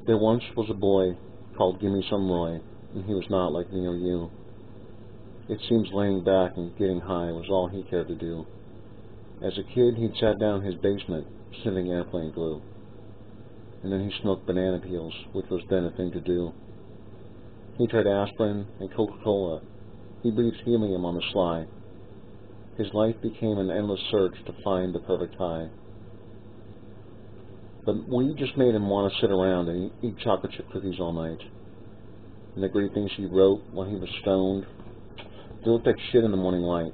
There once was a boy called GimmieSomeRoy, and he was not like me or you. It seems laying back and getting high was all he cared to do. As a kid, he'd sat down in his basement, sniffing airplane glue. And then he smoked banana peels, which was then a thing to do. He tried aspirin and Coca-Cola. He breathed helium on the sly. His life became an endless search to find the perfect high. But we just made him want to sit around and eat chocolate chip cookies all night. And the great things he wrote when he was stoned, they looked like shit in the morning light.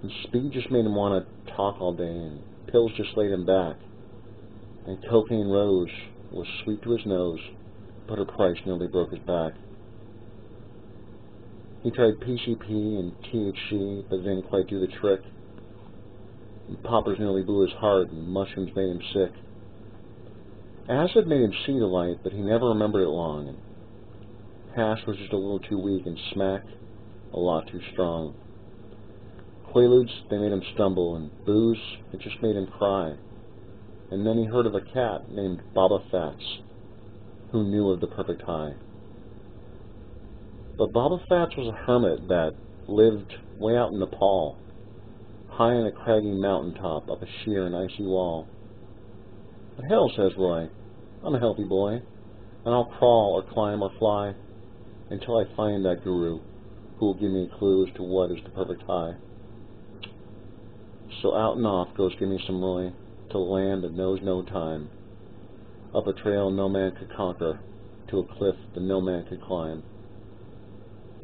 And speed just made him want to talk all day, and pills just laid him back. And cocaine rose was sweet to his nose, but her price nearly broke his back. He tried PCP and THC, but it didn't quite do the trick. And poppers nearly blew his heart, and mushrooms made him sick. Acid made him see the light, but he never remembered it long. And hash was just a little too weak, and smack a lot too strong. Quaaludes, they made him stumble, and booze, it just made him cry. And then he heard of a cat named Baba Fats, who knew of the perfect high. But Baba Fats was a hermit that lived way out in Nepal, high on a craggy mountaintop up a sheer and icy wall. But hell, says Roy, I'm a healthy boy, and I'll crawl or climb or fly until I find that guru who will give me a clue as to what is the perfect high. So out and off goes GimmieSomeRoy to a land that knows no time, up a trail no man could conquer, to a cliff that no man could climb.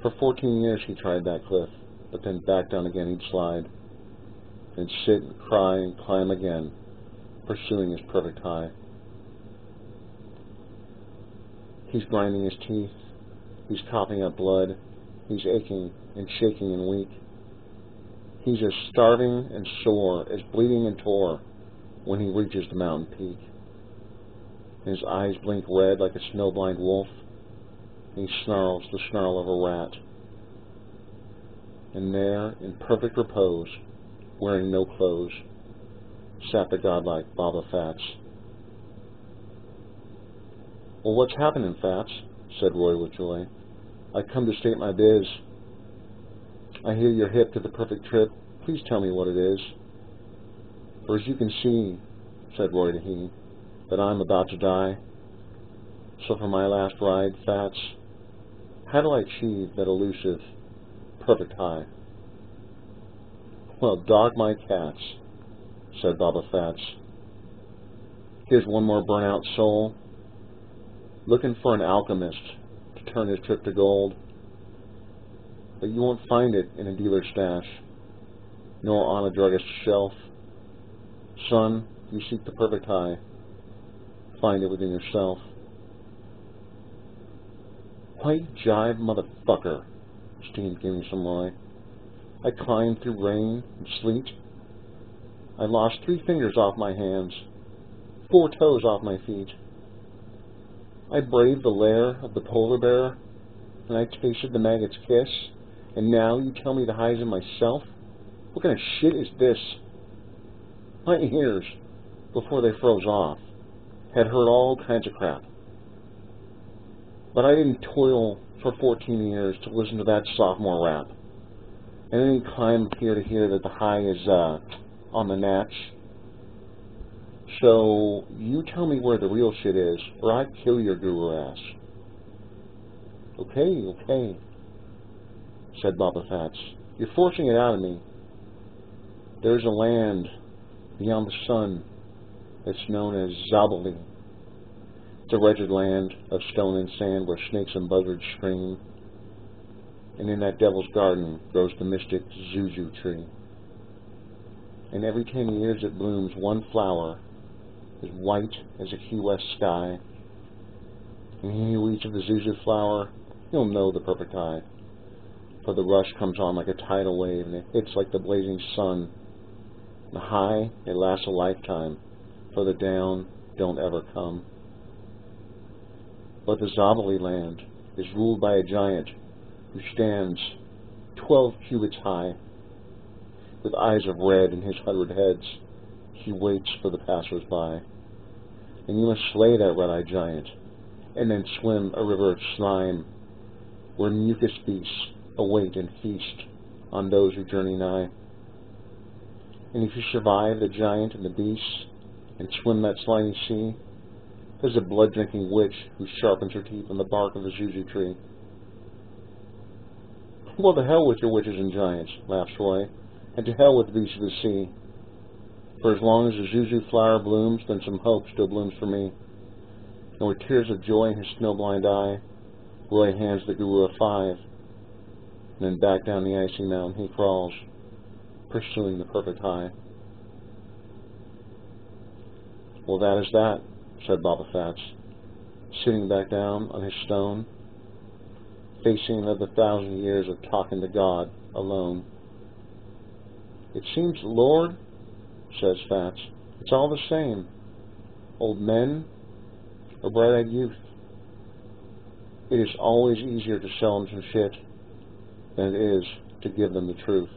For 14 years he tried that cliff, but then back down again he'd slide, and sit and cry and climb again, pursuing his perfect high. He's grinding his teeth, he's coughing up blood, he's aching and shaking and weak. He's as starving and sore, as bleeding and tore, when he reaches the mountain peak. His eyes blink red like a snowblind wolf, and he snarls the snarl of a rat. And there, in perfect repose, wearing no clothes, sat the godlike Baba Fats. Well, what's happening, Fats? Said Roy with joy. I come to state my biz. I hear you're hip to the perfect trip. Please tell me what it is. For as you can see, said Roy to he, that I'm about to die. So for my last ride, Fats, how do I achieve that elusive, perfect high? Well, dog my cats, said Baba Fats. Here's one more burnt-out soul, looking for an alchemist to turn his trip to gold. But you won't find it in a dealer's stash, nor on a druggist's shelf. Son, you seek the perfect high. Find it within yourself. White jive motherfucker, steamed GimmieSomeRoy. I climbed through rain and sleet. I lost 3 fingers off my hands, 4 toes off my feet. I braved the lair of the polar bear, and I tasted the maggot's kiss, and now you tell me the highs in myself? What kind of shit is this? My ears, before they froze off, had heard all kinds of crap. But I didn't toil for 14 years to listen to that sophomore rap. And then he climbed here to hear that the high is on the natch. So you tell me where the real shit is, or I kill your guru ass. Okay, said Baba Fats. You're forcing it out of me. There's a land beyond the sun that's known as Zabali. It's a wretched land of stone and sand where snakes and buzzards scream. And in that devil's garden grows the mystic Zuzu tree. And every 10 years it blooms one flower as white as a Key West sky. And he who eats of the Zuzu flower, he'll know the perfect high. For the rush comes on like a tidal wave, and it hits like the blazing sun. The high, it lasts a lifetime, for the down don't ever come. But the Zabali land is ruled by a giant who stands 12 cubits high. With eyes of red in his 100 heads, he waits for the passers-by. and you must slay that red-eyed giant, and then swim a river of slime, where mucus beasts await and feast on those who journey nigh. And if you survive the giant and the beasts, and swim that slimy sea, there's a blood-drinking witch who sharpens her teeth on the bark of the zuzu tree. Well, to hell with your witches and giants, laughs Roy, and to hell with the beasts of the sea. For as long as the zuzu flower blooms, then some hope still blooms for me. And with tears of joy in his snow-blind eye, Roy hands the guru a 5, and then back down the icy mountain he crawls, pursuing the perfect high. Well, that is that, said Baba Fats, sitting back down on his stone, facing another 1,000 years of talking to God alone. It seems, Lord, says Fats, it's all the same, old men or bright-eyed youth. It is always easier to sell them some shit than it is to give them the truth.